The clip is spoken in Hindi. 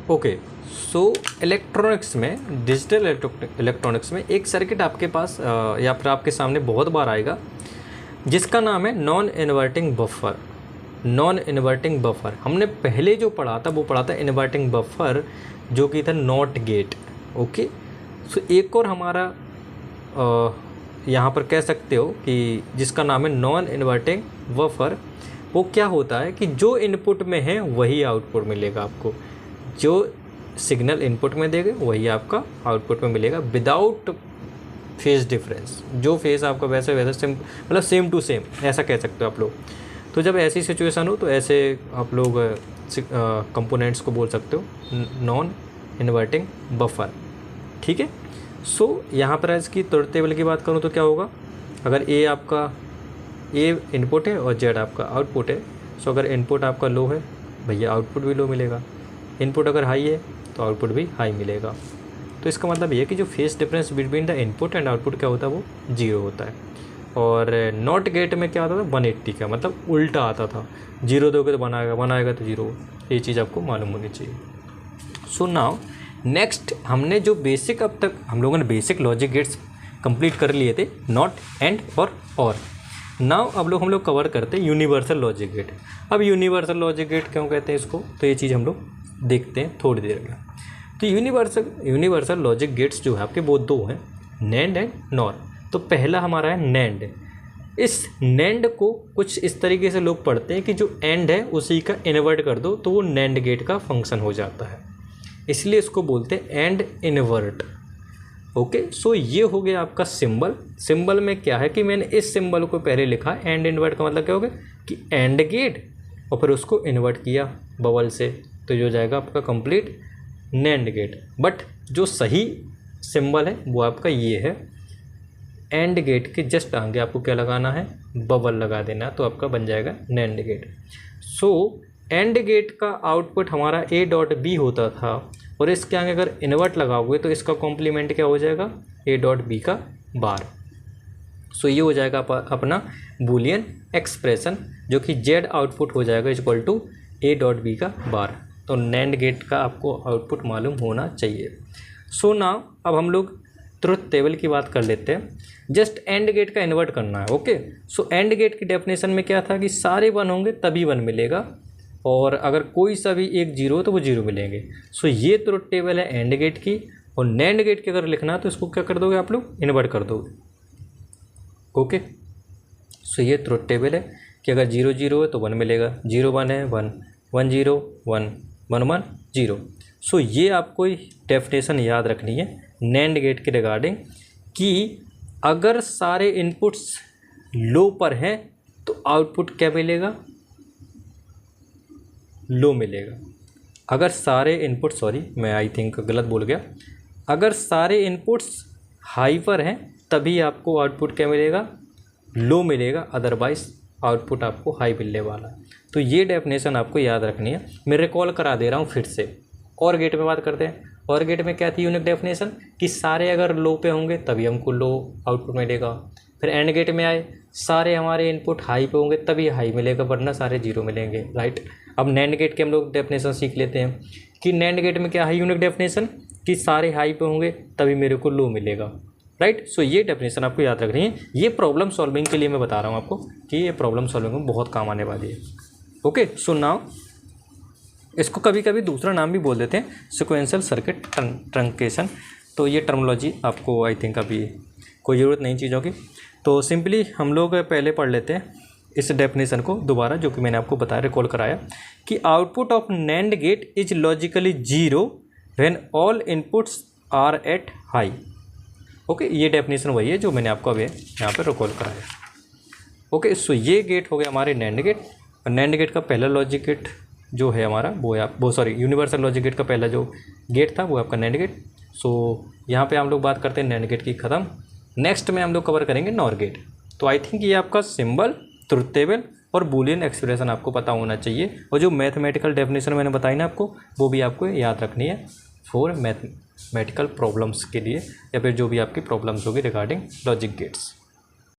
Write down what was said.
ओके, सो इलेक्ट्रॉनिक्स में, डिजिटल इलेक्ट्रॉनिक्स में एक सर्किट आपके पास या फिर आपके सामने बहुत बार आएगा जिसका नाम है non inverting buffer. Non inverting buffer हमने पहले जो पढ़ा था वो पढ़ा था इन्वर्टिंग बफर, जो कि था नॉट गेट। ओके, सो एक और हमारा यहाँ पर कह सकते हो कि जिसका नाम है नॉन इन्वर्टिंग बफर। वो क्या होता है कि जो इनपुट में है वही आउटपुट मिलेगा आपको, जो सिग्नल इनपुट में देगा वही आपका आउटपुट में मिलेगा विदाउट फेज डिफरेंस। जो फेज आपका वैसे वैसे मतलब सेम टू सेम ऐसा कह सकते हो आप लोग। तो जब ऐसी सिचुएशन हो तो ऐसे आप लोग कंपोनेंट्स को बोल सकते हो नॉन इन्वर्टिंग बफर। ठीक है, सो यहाँ पर इसकी ट्रुथ टेबल की बात करूँ तो क्या होगा, अगर ए आपका ए इनपुट है और जेड आपका आउटपुट है, सो अगर इनपुट आपका लो है भैया आउटपुट भी लो मिलेगा, इनपुट अगर हाई है तो आउटपुट भी हाई मिलेगा। तो इसका मतलब ये है कि जो phase difference between the input and output क्या होता है वो 0 होता है। और नॉट गेट में क्या होता था 180 का, मतलब उल्टा आता था, 0 दोगे तो 1 आएगा, 1 आएगा तो 0। ये चीज़ आपको मालूम होनी चाहिए। सो नाउ नेक्स्ट, हमने जो बेसिक अब तक हम लोगों ने बेसिक लॉजिक गेट्स कंप्लीट कर लिए थे, नॉट, एंड और नाउ अब हम लोग कवर करते हैं यूनिवर्सल लॉजिक गेट। अब यूनिवर्सल लॉजिक गेट क्यों कहते हैं इसको, तो ये चीज़ हम लोग देखते हैं थोड़ी देर में। तो यूनिवर्सल लॉजिक गेट्स जो है आपके वो 2 हैं, नैंड एंड नॉर। तो पहला हमारा है नैंड। इस नैंड को कुछ इस तरीके से लोग पढ़ते हैं कि जो एंड है उसी का इन्वर्ट कर दो तो वो नैंड गेट का फंक्शन हो जाता है, इसलिए इसको बोलते हैं एंड इन्वर्ट। ओके, सो ये हो गया आपका सिंबल। सिंबल में क्या है कि मैंने इस सिंबल को पहले लिखा, एंड इन्वर्ट का मतलब क्या हो गया कि एंड गेट और फिर उसको इन्वर्ट किया बबल से, तो जो जाएगा आपका कंप्लीट नैंड गेट। बट जो सही सिंबल है वो आपका ये है, एंड गेट के जस्ट आगे आपको क्या लगाना है, बबल लगा देना, तो आपका बन जाएगा NAND gate. So AND gate का आउटपुट हमारा ए डॉट बी होता था, और इसके आगे अगर इन्वर्ट लगाओगे तो इसका कॉम्प्लीमेंट क्या हो जाएगा, ए डॉट बी का बार। सो ये हो जाएगा अपना बूलियन एक्सप्रेशन, जो कि जेड आउटपुट हो जाएगा equal to A dot B का बार। तो नैंड गेट का आपको आउटपुट मालूम होना चाहिए। सो नाउ अब हम लोग ट्रुथ टेबल की बात कर लेते हैं। जस्ट एंड गेट का इन्वर्ट करना है। ओके, सो एंड गेट की डेफिनेशन में क्या था कि सारे 1 होंगे तभी 1 मिलेगा, और अगर कोई सा भी एक 0 हो तो वो 0 मिलेंगे। सो ये ट्रुथ टेबल है एंड गेट की। और नैंड गेट की अगर लिखना है तो इसको क्या कर दोगे आप लोग, इन्वर्ट कर दोगे। ओके, सो ये ट्रुथ टेबल है कि अगर 0 0 है तो 1 मिलेगा, 0 1 है 1, 1 0 1, 1 1 0। सो ये आपको डेफिनेशन याद रखनी है नैंड गेट के रिगार्डिंग, कि अगर सारे इनपुट्स लो पर हैं तो आउटपुट क्या मिलेगा, लो मिलेगा। अगर सारे इनपुट, सॉरी मैं आई थिंक गलत बोल गया, अगर सारे इनपुट्स हाई पर हैं तभी आपको आउटपुट क्या मिलेगा, लो मिलेगा, अदरवाइज आउटपुट आपको हाई मिलने वाला है। तो ये डेफिनेशन आपको याद रखनी है। मैं रिकॉल करा दे रहा हूँ फिर से। और गेट में बात करते हैं। और गेट में क्या थी यूनिक डेफिनेशन, कि सारे अगर लो पे होंगे तभी हमको लो आउटपुट मिलेगा। फिर एंड गेट में आए, सारे हमारे इनपुट हाई पे होंगे तभी हाई मिलेगा, वरना सारे 0 मिलेंगे, राइट। अब नैंड गेट के हम लोग डेफिनेशन सीख लेते हैं कि नैंड गेट में क्या है यूनिक डेफिनेशन, कि सारे हाई पे होंगे तभी मेरे को लो मिलेगा, राइट। सो ये डेफिनेशन आपको याद रखनी है। ये प्रॉब्लम सॉल्विंग के लिए मैं बता रहा हूँ आपको कि ये प्रॉब्लम सॉल्विंग में बहुत काम आने वाली है। ओके, सो नाउ इसको कभी कभी दूसरा नाम भी बोल देते हैं, सिक्वेंशियल सर्किट ट्रंकेशन। तो ये टर्मोलॉजी आपको आई थिंक अभी कोई ज़रूरत नहीं चीज़ों की। तो सिंपली हम लोग पहले पढ़ लेते हैं इस डेफिनेशन को दोबारा, जो कि मैंने आपको बताया, रिकॉल कराया, कि output of NAND gate is logically 0 when all inputs are at high. Okay, ये डेफिनेशन वही है जो मैंने आपको अभी यहाँ पे रिकॉल कराया। ओके, सो ये गेट हो गया हमारे नैंड गेट। और नैंड गेट का पहला लॉजिक गेट जो है हमारा वो सॉरी यूनिवर्सल लॉजिक गेट का पहला जो गेट था वो आपका नैंड गेट। सो यहाँ पे हम लोग बात करते हैं नैंड गेट की ख़त्म। नेक्स्ट में हम लोग कवर करेंगे नॉर गेट। तो आई थिंक ये आपका सिंबल, ट्रुथ टेबल और बूलियन एक्सप्रेशन आपको पता होना चाहिए। और जो मैथमेटिकल डेफिनेशन मैंने बताई ना आपको, वो भी आपको याद रखनी है फॉर मैथमेटिकल प्रॉब्लम्स के लिए, या फिर जो भी आपकी प्रॉब्लम्स होगी रिगार्डिंग लॉजिक गेट्स।